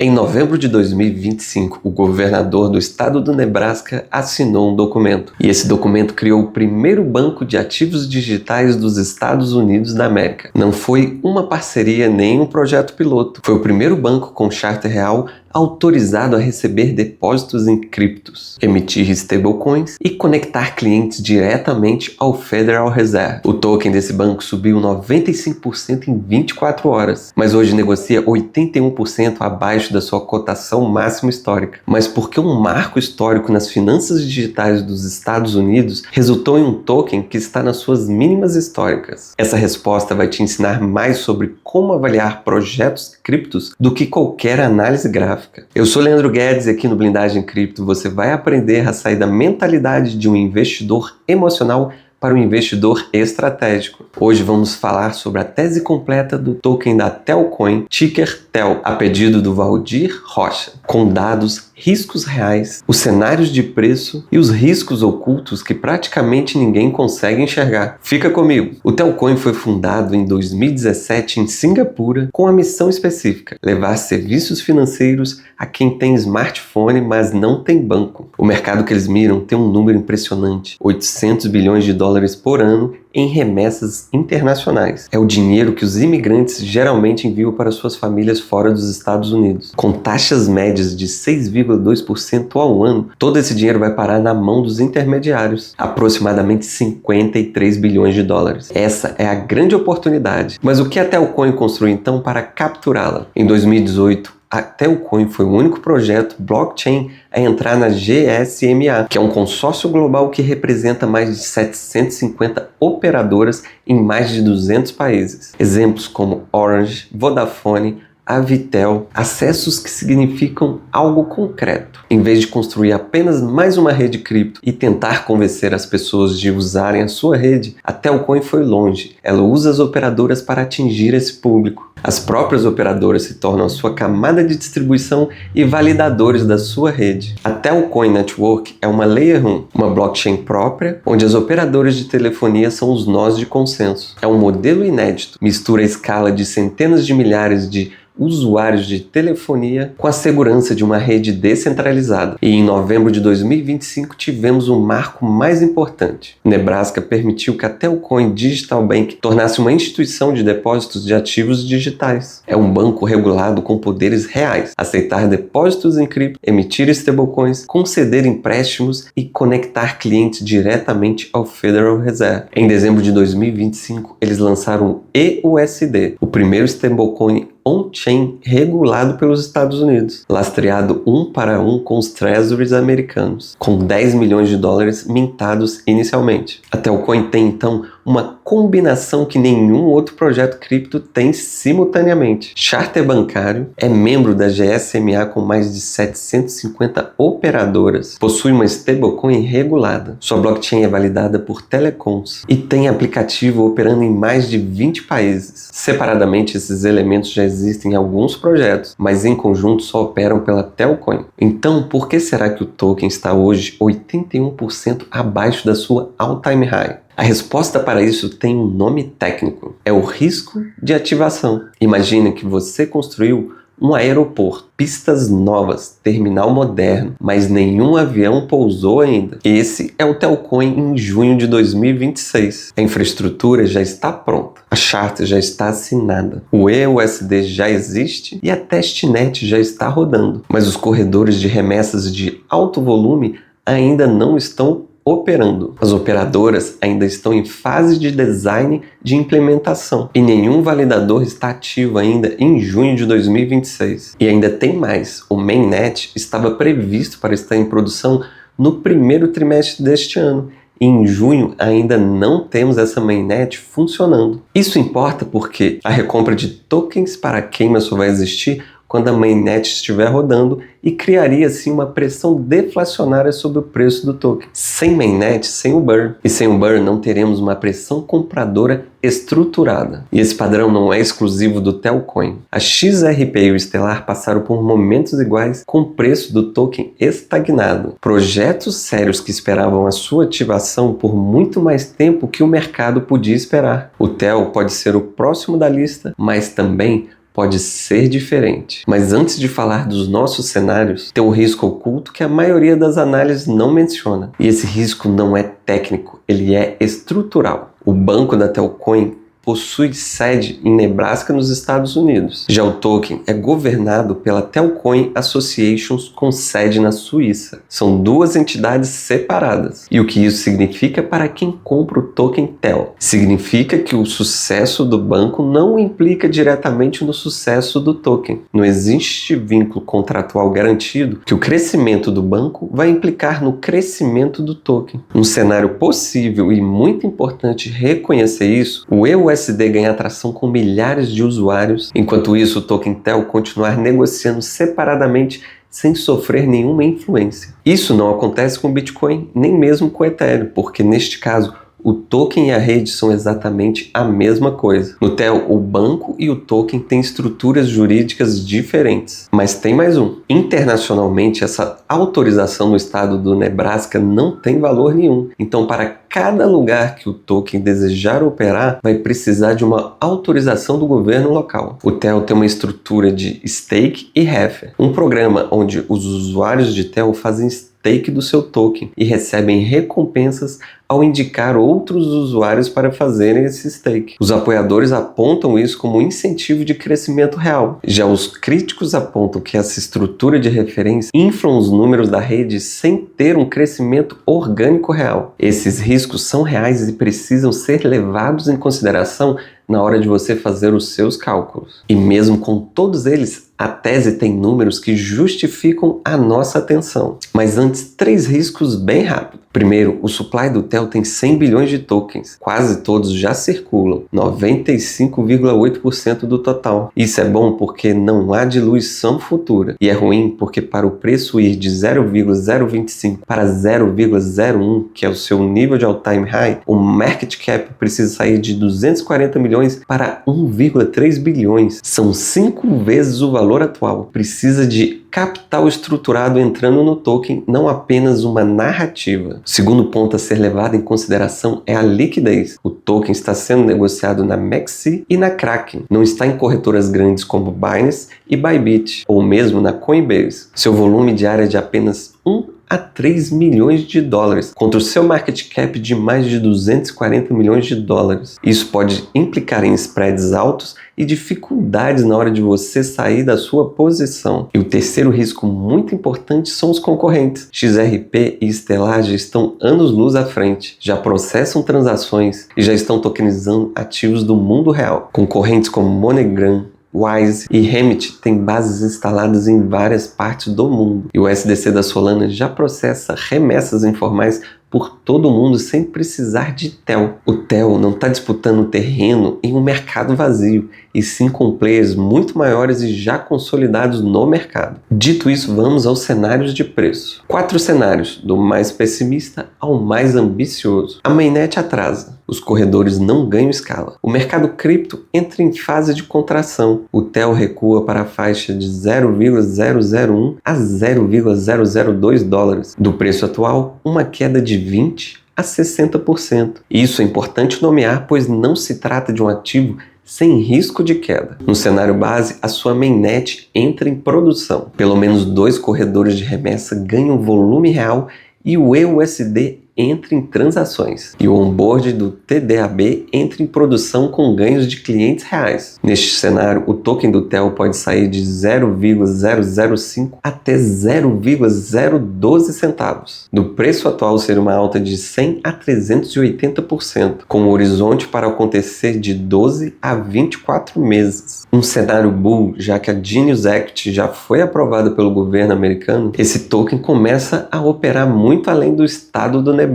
Em novembro de 2025, o governador do estado do Nebraska assinou um documento. E esse documento criou o primeiro banco de ativos digitais dos Estados Unidos da América. Não foi uma parceria nem um projeto piloto. Foi o primeiro banco com charter real autorizado a receber depósitos em criptos, emitir stablecoins e conectar clientes diretamente ao Federal Reserve. O token desse banco subiu 95% em 24 horas, mas hoje negocia 81% abaixo da sua cotação máxima histórica. Mas por que um marco histórico nas finanças digitais dos Estados Unidos resultou em um token que está nas suas mínimas históricas? Essa resposta vai te ensinar mais sobre como avaliar projetos criptos do que qualquer análise gráfica. Eu sou Leandro Guedes e aqui no Blindagem Cripto você vai aprender a sair da mentalidade de um investidor emocional para um investidor estratégico. Hoje vamos falar sobre a tese completa do token da Telcoin, ticker TEL, a pedido do Valdir Rocha, com dados, riscos reais, os cenários de preço e os riscos ocultos que praticamente ninguém consegue enxergar. Fica comigo! O Telcoin foi fundado em 2017 em Singapura com a missão específica: levar serviços financeiros a quem tem smartphone, mas não tem banco. O mercado que eles miram tem um número impressionante: 800 bilhões de dólares por ano em remessas internacionais. É o dinheiro que os imigrantes geralmente enviam para suas famílias fora dos Estados Unidos. Com taxas médias de 6,2% ao ano, todo esse dinheiro vai parar na mão dos intermediários, aproximadamente 53 bilhões de dólares. Essa é a grande oportunidade. Mas o que a Telcoin construiu então para capturá-la? Em 2018, a Telcoin foi o único projeto blockchain a entrar na GSMA, que é um consórcio global que representa mais de 750 operadoras em mais de 200 países. Exemplos como Orange, Vodafone, Avitel, acessos que significam algo concreto. Em vez de construir apenas mais uma rede cripto e tentar convencer as pessoas de usarem a sua rede, a Telcoin foi longe. Ela usa as operadoras para atingir esse público. As próprias operadoras se tornam a sua camada de distribuição e validadores da sua rede. A Telcoin Network é uma Layer 1, uma blockchain própria, onde as operadoras de telefonia são os nós de consenso. É um modelo inédito, mistura a escala de centenas de milhares de usuários de telefonia com a segurança de uma rede descentralizada. E em novembro de 2025 tivemos um marco mais importante. Nebraska permitiu que a Telcoin Digital Bank tornasse uma instituição de depósitos de ativos digitais. É um banco regulado com poderes reais, aceitar depósitos em cripto, emitir stablecoins, conceder empréstimos e conectar clientes diretamente ao Federal Reserve. Em dezembro de 2025, eles lançaram o EUSD, o primeiro stablecoin on-chain regulado pelos Estados Unidos, lastreado 1 para 1 com os treasuries americanos, com 10 milhões de dólares mintados inicialmente. A Telcoin tem então uma combinação que nenhum outro projeto cripto tem simultaneamente. Charter bancário, é membro da GSMA com mais de 750 operadoras, possui uma stablecoin regulada, sua blockchain é validada por telecoms e tem aplicativo operando em mais de 20 países. Separadamente, esses elementos já existem em alguns projetos, mas em conjunto só operam pela Telcoin. Então, por que será que o token está hoje 81% abaixo da sua all-time high? A resposta para isso tem um nome técnico: é o risco de ativação. Imagine que você construiu um aeroporto, pistas novas, terminal moderno, mas nenhum avião pousou ainda. Esse é o Telcoin em junho de 2026. A infraestrutura já está pronta, a charter já está assinada, o EUSD já existe e a testnet já está rodando. Mas os corredores de remessas de alto volume ainda não estão operando. As operadoras ainda estão em fase de design de implementação e nenhum validador está ativo ainda em junho de 2026. E ainda tem mais, o mainnet estava previsto para estar em produção no primeiro trimestre deste ano. E em junho ainda não temos essa mainnet funcionando. Isso importa porque a recompra de tokens para queima só vai existir quando a mainnet estiver rodando e criaria assim uma pressão deflacionária sobre o preço do token. Sem mainnet, sem o burn. E sem o burn não teremos uma pressão compradora estruturada. E esse padrão não é exclusivo do Telcoin. A XRP e o Stellar passaram por momentos iguais com o preço do token estagnado. Projetos sérios que esperavam a sua ativação por muito mais tempo que o mercado podia esperar. O TEL pode ser o próximo da lista, mas também pode ser diferente. Mas antes de falar dos nossos cenários, tem um risco oculto que a maioria das análises não menciona. E esse risco não é técnico, ele é estrutural. O banco da Telcoin possui sede em Nebraska, nos Estados Unidos. Já o token é governado pela Telcoin Associations, com sede na Suíça. São duas entidades separadas. E o que isso significa para quem compra o token TEL? Significa que o sucesso do banco não implica diretamente no sucesso do token. Não existe vínculo contratual garantido que o crescimento do banco vai implicar no crescimento do token. Um cenário possível e muito importante reconhecer isso, o EUSD ganha atração com milhares de usuários, enquanto isso o token TEL continuar negociando separadamente sem sofrer nenhuma influência. Isso não acontece com o Bitcoin, nem mesmo com o Ethereum, porque neste caso o token e a rede são exatamente a mesma coisa. No TEL, o banco e o token têm estruturas jurídicas diferentes. Mas tem mais um. Internacionalmente, essa autorização no estado do Nebraska não tem valor nenhum. Então, para cada lugar que o token desejar operar, vai precisar de uma autorização do governo local. O TEL tem uma estrutura de stake e heifer, um programa onde os usuários de TEL fazem stake do seu token e recebem recompensas ao indicar outros usuários para fazerem esse stake. Os apoiadores apontam isso como um incentivo de crescimento real. Já os críticos apontam que essa estrutura de referência infla os números da rede sem ter um crescimento orgânico real. Esses riscos são reais e precisam ser levados em consideração na hora de você fazer os seus cálculos. E mesmo com todos eles, a tese tem números que justificam a nossa atenção. Mas antes, 3 riscos bem rápido. Primeiro, o supply do TEL tem 100 bilhões de tokens. Quase todos já circulam, 95,8% do total. Isso é bom porque não há diluição futura. E é ruim porque para o preço ir de 0,025 para 0,01, que é o seu nível de all-time high, o market cap precisa sair de 240 milhões para 1,3 bilhões. São 5 vezes o valor atual. Precisa de capital estruturado entrando no token, não apenas uma narrativa. O segundo ponto a ser levado em consideração é a liquidez. O token está sendo negociado na MEXC e na Kraken. Não está em corretoras grandes como Binance e Bybit, ou mesmo na Coinbase. Seu volume diário é de apenas 1 a 3 milhões de dólares, contra o seu market cap de mais de 240 milhões de dólares. Isso pode implicar em spreads altos e dificuldades na hora de você sair da sua posição. E o terceiro risco muito importante são os concorrentes. XRP e Stellar já estão anos-luz à frente, já processam transações e já estão tokenizando ativos do mundo real. Concorrentes como MoneyGram, Wise e Remit têm bases instaladas em várias partes do mundo. E o SDC da Solana já processa remessas informais por todo mundo sem precisar de TEL. O TEL não está disputando terreno em um mercado vazio, e sim com players muito maiores e já consolidados no mercado. Dito isso, vamos aos cenários de preço. 4 cenários, do mais pessimista ao mais ambicioso. A mainnet atrasa. Os corredores não ganham escala. O mercado cripto entra em fase de contração. O TEL recua para a faixa de 0,001 a 0,002 dólares. Do preço atual, uma queda de 20% a 60%. Isso é importante nomear, pois não se trata de um ativo sem risco de queda. No cenário base, a sua mainnet entra em produção. Pelo menos 2 corredores de remessa ganham volume real e o EUSD entra em transações. E o onboard do TDAB entra em produção com ganhos de clientes reais. Neste cenário, o token do TEL pode sair de 0,005 até 0,012 centavos. Do preço atual seria uma alta de 100 a 380%, com um horizonte para acontecer de 12 a 24 meses. Um cenário bull, já que a Genius Act já foi aprovada pelo governo americano, esse token começa a operar muito além do estado do Nebraska.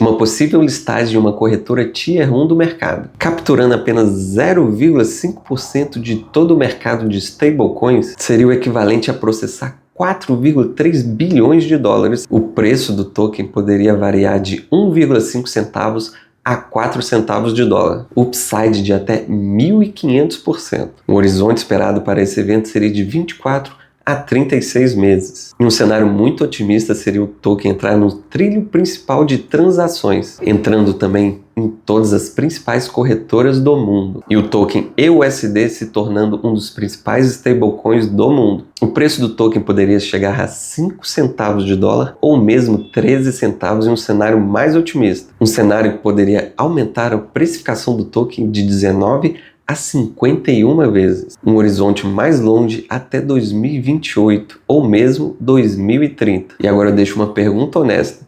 Uma possível listagem de uma corretora Tier 1 do mercado, capturando apenas 0,5% de todo o mercado de stablecoins, seria o equivalente a processar 4,3 bilhões de dólares. O preço do token poderia variar de 1,5 centavos a 4 centavos de dólar, upside de até 1.500%. O horizonte esperado para esse evento seria de 24 a 36 meses. Em um cenário muito otimista seria o token entrar no trilho principal de transações, entrando também em todas as principais corretoras do mundo, e o token EUSD se tornando um dos principais stablecoins do mundo. O preço do token poderia chegar a 5 centavos de dólar ou mesmo 13 centavos em um cenário mais otimista. Um cenário que poderia aumentar a precificação do token de 19 a 51 vezes, um horizonte mais longe até 2028 ou mesmo 2030. E agora eu deixo uma pergunta honesta: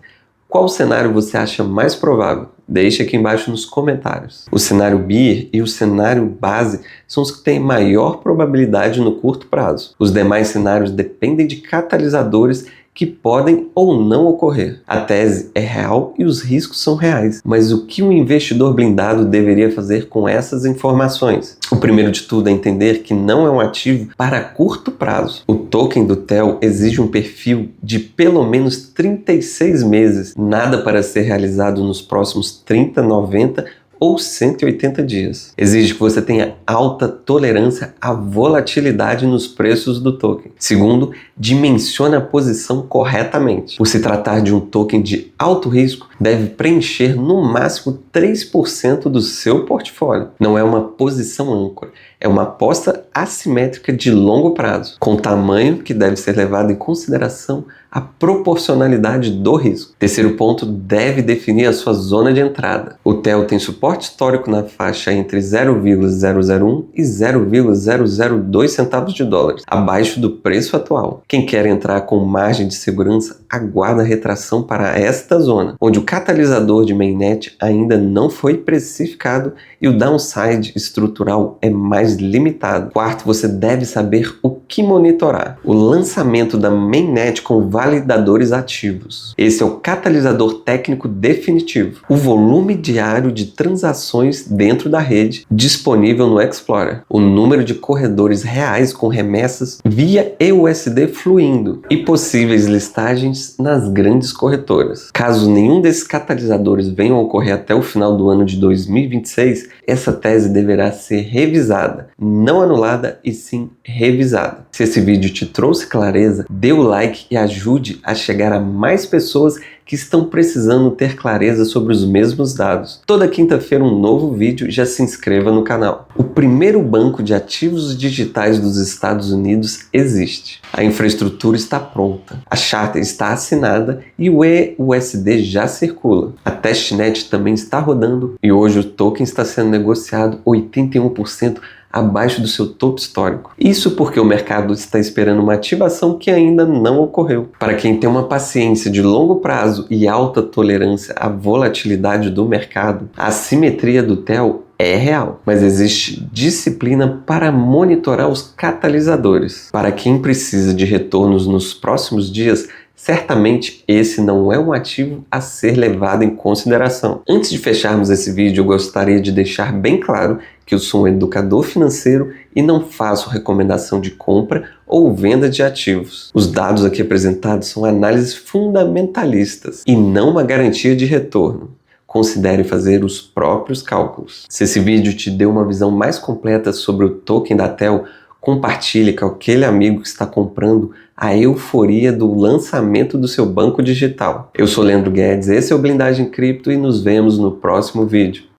qual cenário você acha mais provável? Deixe aqui embaixo nos comentários. O cenário Bear e o cenário base são os que têm maior probabilidade no curto prazo. Os demais cenários dependem de catalisadores que podem ou não ocorrer. A tese é real e os riscos são reais. Mas o que um investidor blindado deveria fazer com essas informações? O primeiro de tudo é entender que não é um ativo para curto prazo. O token do TEL exige um perfil de pelo menos 36 meses, nada para ser realizado nos próximos 30, 90 ou 180 dias. Exige que você tenha alta tolerância à volatilidade nos preços do token. Segundo, dimensione a posição corretamente. Por se tratar de um token de alto risco, deve preencher no máximo 3% do seu portfólio. Não é uma posição âncora, é uma aposta assimétrica de longo prazo, com tamanho que deve ser levado em consideração a proporcionalidade do risco. Terceiro ponto, deve definir a sua zona de entrada. O TEL tem suporte histórico na faixa entre 0,001 e 0,002 centavos de dólares, abaixo do preço atual. Quem quer entrar com margem de segurança, aguarda a retração para esta zona, onde o catalisador de mainnet ainda não foi precificado e o downside estrutural é mais limitado. Quarto, você deve saber o que monitorar. O lançamento da mainnet com validadores ativos. Esse é o catalisador técnico definitivo. O volume diário de transações dentro da rede disponível no Explorer. O número de corredores reais com remessas via EUSD fluindo e possíveis listagens nas grandes corretoras. Caso nenhum desses catalisadores venham a ocorrer até o final do ano de 2026, essa tese deverá ser revisada, não anulada e sim revisada. Se esse vídeo te trouxe clareza, dê o like e ajude a chegar a mais pessoas que estão precisando ter clareza sobre os mesmos dados. Toda quinta-feira um novo vídeo, já se inscreva no canal. O primeiro banco de ativos digitais dos Estados Unidos existe. A infraestrutura está pronta, a charter está assinada e o EUSD já circula. A testnet também está rodando e hoje o token está sendo negociado 81% abaixo do seu topo histórico. Isso porque o mercado está esperando uma ativação que ainda não ocorreu. Para quem tem uma paciência de longo prazo e alta tolerância à volatilidade do mercado, a assimetria do TEL é real, mas existe disciplina para monitorar os catalisadores. Para quem precisa de retornos nos próximos dias, certamente esse não é um ativo a ser levado em consideração. Antes de fecharmos esse vídeo, eu gostaria de deixar bem claro que eu sou um educador financeiro e não faço recomendação de compra ou venda de ativos. Os dados aqui apresentados são análises fundamentalistas e não uma garantia de retorno. Considere fazer os próprios cálculos. Se esse vídeo te deu uma visão mais completa sobre o token da TEL, compartilhe com aquele amigo que está comprando a euforia do lançamento do seu banco digital. Eu sou Leandro Guedes, esse é o Blindagem Cripto e nos vemos no próximo vídeo.